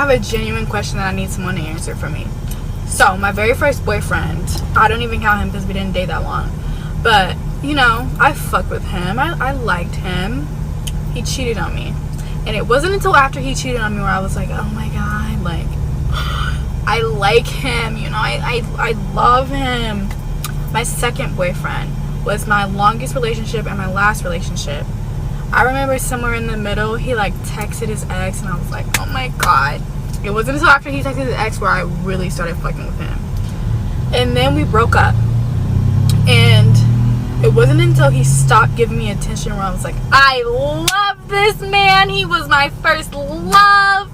have a genuine question that I need someone to answer for me. So, my very first boyfriend, I don't even count him because we didn't date that long. But, you know, I fucked with him. I liked him. He cheated on me. And it wasn't until after he cheated on me where I was like, oh my God, like, I like him, you know, I love him. My second boyfriend was my longest relationship and my last relationship. I remember somewhere in the middle, he like texted his ex and I was like, oh my God. It wasn't until after he texted his ex where I really started fucking with him. And then we broke up. And it wasn't until he stopped giving me attention where I was like, I love this man. He was my first love.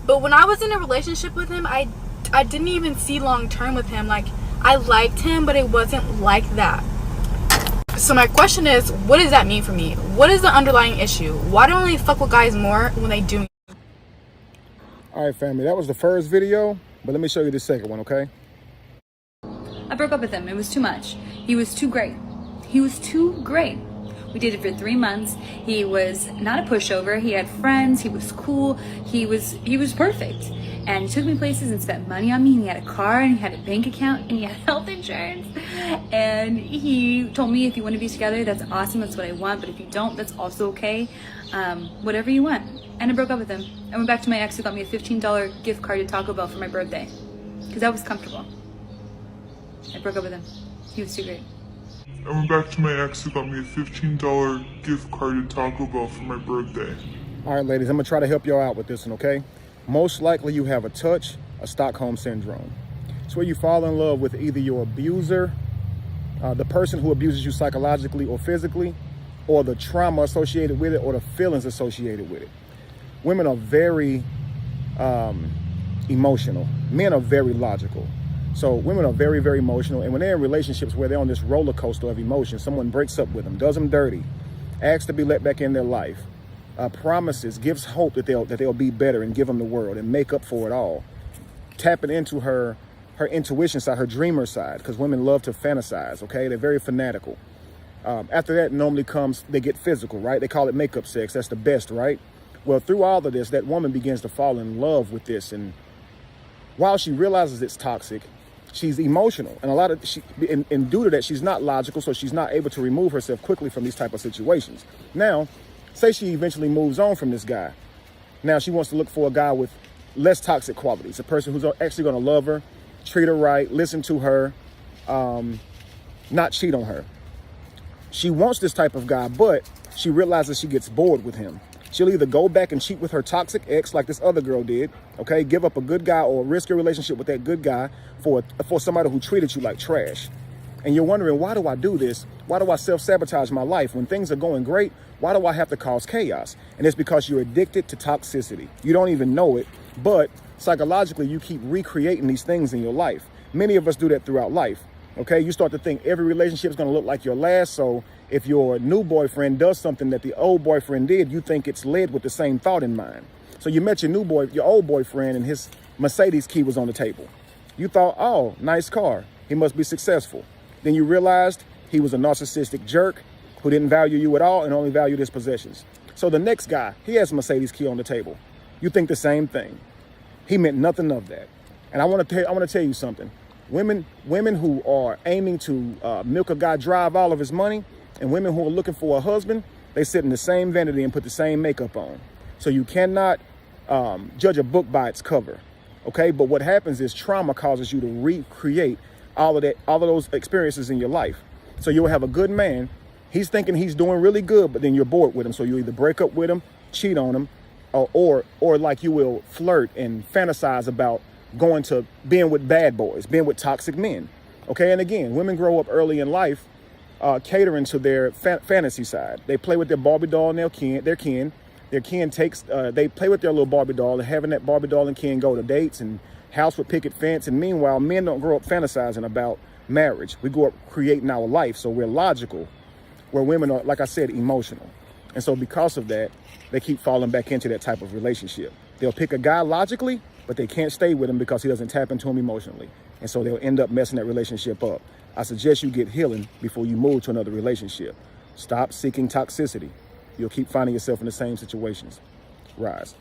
But when I was in a relationship with him, I didn't even see long term with him. Like, I liked him, but it wasn't like that. So my question is, what does that mean for me? What is the underlying issue? Why don't they fuck with guys more when they do? All right, family, that was the first video, but let me show you the second one, okay? I broke up with him. It was too much. He was too great. He was too great. We dated for 3 months. He was not a pushover. He had friends. He was cool. He was perfect. And he took me places and spent money on me. And he had a car and he had a bank account and he had health insurance. And he told me, if you want to be together, that's awesome. That's what I want. But if you don't, that's also okay. Whatever you want. And I broke up with him. I went back to my ex who got me a $15 gift card to Taco Bell for my birthday. Because I was comfortable. I broke up with him. He was too great. I went back to my ex who got me a $15 gift card to Taco Bell for my birthday. All right, ladies, I'm gonna try to help y'all out with this one, okay? Most likely you have a touch of Stockholm Syndrome. It's where you fall in love with either your abuser, the person who abuses you psychologically or physically, or the trauma associated with it, or the feelings associated with it. Women are very emotional. Men are very logical. So women are very, very emotional. And when they're in relationships where they're on this roller coaster of emotion, someone breaks up with them, does them dirty, asks to be let back in their life, promises, gives hope that they'll be better and give them the world and make up for it all. Tapping into her intuition side, her dreamer side, because women love to fantasize, okay? They're very fanatical. After that normally comes, they get physical, right? They call it makeup sex. That's the best, right? Well, through all of this, that woman begins to fall in love with this. And while she realizes it's toxic, she's emotional. And due to that, she's not logical, so she's not able to remove herself quickly from these type of situations. Now, say she eventually moves on from this guy. Now she wants to look for a guy with less toxic qualities, a person who's actually going to love her, treat her right, listen to her, not cheat on her. She wants this type of guy, but she realizes she gets bored with him. She'll either go back and cheat with her toxic ex like this other girl did, okay, give up a good guy or risk your relationship with that good guy for somebody who treated you like trash. And you're wondering, why do I do this? Why do I self-sabotage my life? When things are going great, why do I have to cause chaos? And it's because you're addicted to toxicity. You don't even know it, but psychologically, you keep recreating these things in your life. Many of us do that throughout life, okay? You start to think every relationship is going to look like your last, so if your new boyfriend does something that the old boyfriend did, you think it's led with the same thought in mind. So you met your old boyfriend and his Mercedes key was on the table. You thought, oh, nice car. He must be successful. Then you realized he was a narcissistic jerk who didn't value you at all and only valued his possessions. So the next guy, he has a Mercedes key on the table. You think the same thing. He meant nothing of that. And I want to tell you something. Women who are aiming to milk a guy, drive all of his money, and women who are looking for a husband, they sit in the same vanity and put the same makeup on. So you cannot judge a book by its cover, okay? But what happens is trauma causes you to recreate all of those experiences in your life. So you'll have a good man. He's thinking he's doing really good, but then you're bored with him. So you either break up with him, cheat on him, or like you will flirt and fantasize about going to being with bad boys, being with toxic men, okay? And again, women grow up early in life catering to their fantasy side. They play with their Barbie doll and their kin. Their kin takes, they play with their little Barbie doll, and having that Barbie doll and kin go to dates and house with picket fence. And meanwhile, men don't grow up fantasizing about marriage. We grow up creating our life. So we're logical, where women are, like I said, emotional. And so because of that, they keep falling back into that type of relationship. They'll pick a guy logically, but they can't stay with him because he doesn't tap into him emotionally. And so they'll end up messing that relationship up. I suggest you get healing before you move to another relationship. Stop seeking toxicity. You'll keep finding yourself in the same situations. Rise.